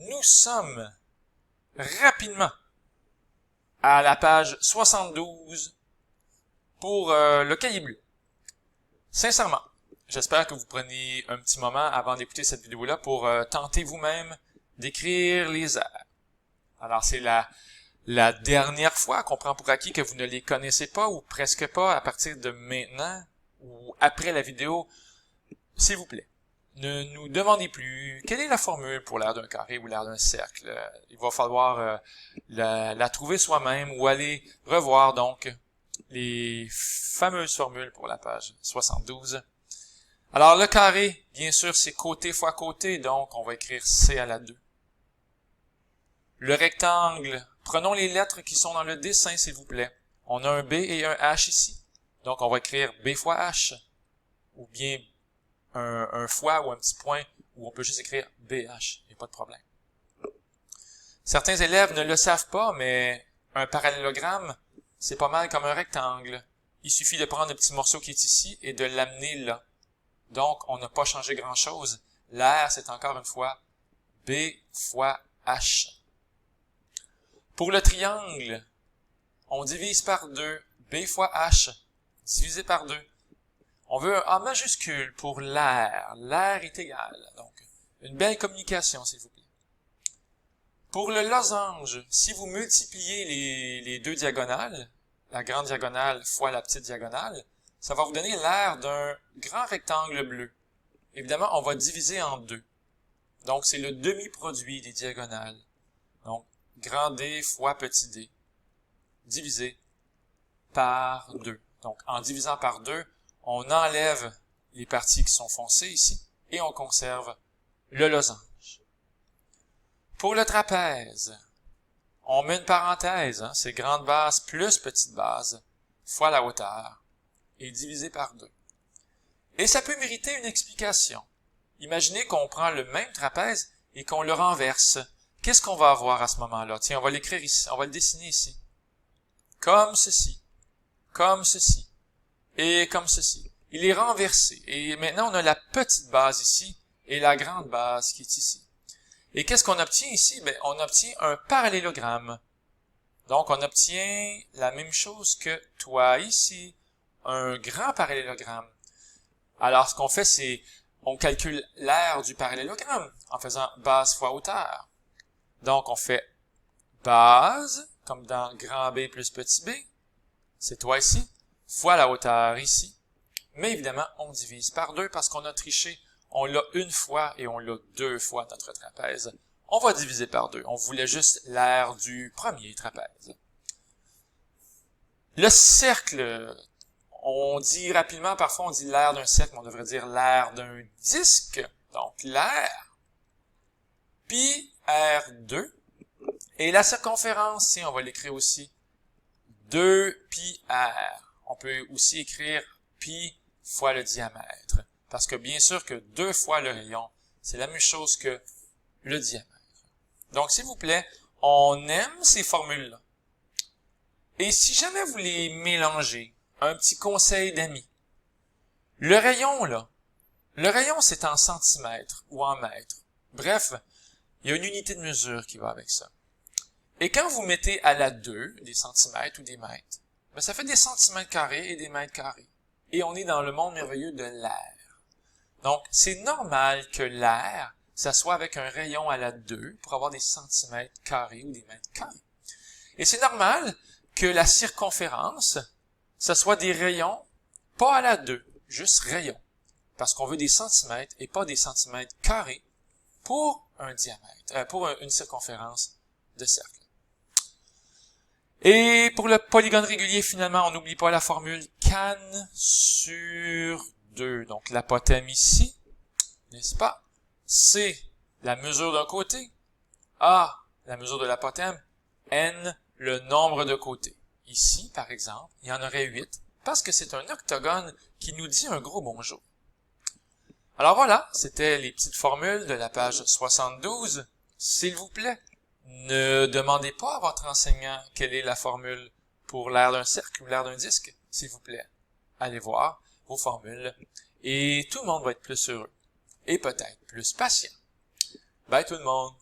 nous sommes rapidement à la page 72 pour le cahier bleu. Sincèrement, j'espère que vous prenez un petit moment avant d'écouter cette vidéo-là pour tenter vous-même d'écrire les airs. Alors, c'est la dernière fois qu'on prend pour acquis que vous ne les connaissez pas ou presque pas à partir de maintenant ou après la vidéo. S'il vous plaît, ne nous demandez plus quelle est la formule pour l'aire d'un carré ou l'aire d'un cercle. Il va falloir la trouver soi-même ou aller revoir donc les fameuses formules pour la page 72. Alors le carré, bien sûr, c'est côté fois côté, donc on va écrire C à la 2. Le rectangle, prenons les lettres qui sont dans le dessin, s'il vous plaît. On a un B et un H ici. Donc on va écrire B fois H, ou bien un fois ou un petit point, où on peut juste écrire BH, il n'y a pas de problème. Certains élèves ne le savent pas, mais un parallélogramme, c'est pas mal comme un rectangle. Il suffit de prendre le petit morceau qui est ici et de l'amener là. Donc, on n'a pas changé grand-chose. L'aire, c'est encore une fois B fois H. Pour le triangle, on divise par 2. B fois H divisé par 2. On veut un A majuscule pour l'aire. L'aire est égal. Donc, une belle communication, s'il vous plaît. Pour le losange, si vous multipliez les deux diagonales, la grande diagonale fois la petite diagonale, ça va vous donner l'aire d'un grand rectangle bleu. Évidemment, on va diviser en 2. Donc, c'est le demi-produit des diagonales. Donc, grand D fois petit d, divisé par 2. Donc, en divisant par 2, on enlève les parties qui sont foncées ici et on conserve le losange. Pour le trapèze, on met une parenthèse, c'est grande base plus petite base fois la hauteur et divisé par 2. Et ça peut mériter une explication. Imaginez qu'on prend le même trapèze et qu'on le renverse. Qu'est-ce qu'on va avoir à ce moment-là? Tiens, on va l'écrire ici, on va le dessiner ici. Comme ceci, et comme ceci. Il est renversé. Et maintenant, on a la petite base ici et la grande base qui est ici. Et qu'est-ce qu'on obtient ici? Ben, on obtient un parallélogramme. Donc, on obtient la même chose que toi ici, un grand parallélogramme. Alors, ce qu'on fait, c'est, on calcule l'aire du parallélogramme en faisant base fois hauteur. Donc, on fait base, comme dans grand B plus petit b, c'est toi ici, fois la hauteur ici. Mais évidemment, on divise par 2 parce qu'on a triché. On l'a une fois et on l'a 2 fois notre trapèze. On va diviser par 2. On voulait juste l'aire du premier trapèze. Le cercle, on dit rapidement, parfois on dit l'aire d'un cercle, mais on devrait dire l'aire d'un disque. Donc l'aire, pi R2. Et la circonférence, on va l'écrire aussi 2 pi R. On peut aussi écrire pi fois le diamètre. Parce que bien sûr que 2 fois le rayon, c'est la même chose que le diamètre. Donc, s'il vous plaît, on aime ces formules-là. Et si jamais vous les mélangez, un petit conseil d'amis. Le rayon, c'est en centimètres ou en mètres. Bref, il y a une unité de mesure qui va avec ça. Et quand vous mettez à la 2 des centimètres ou des mètres, ben ça fait des centimètres carrés et des mètres carrés. Et on est dans le monde merveilleux de l'air. Donc, c'est normal que l'air, ça soit avec un rayon à la 2 pour avoir des centimètres carrés ou des mètres carrés. Et c'est normal que la circonférence, ça soit des rayons, pas à la 2, juste rayons. Parce qu'on veut des centimètres et pas des centimètres carrés pour un diamètre, pour une circonférence de cercle. Et pour le polygone régulier, finalement, on n'oublie pas la formule can sur 2. Donc, l'apothème ici, n'est-ce pas? C, la mesure d'un côté. A, la mesure de l'apothème. N, le nombre de côtés. Ici, par exemple, il y en aurait 8, parce que c'est un octogone qui nous dit un gros bonjour. Alors voilà, c'était les petites formules de la page 72. S'il vous plaît, ne demandez pas à votre enseignant quelle est la formule pour l'aire d'un cercle ou l'aire d'un disque, s'il vous plaît. Allez voir vos formules et tout le monde va être plus heureux et peut-être plus patient. Bye tout le monde!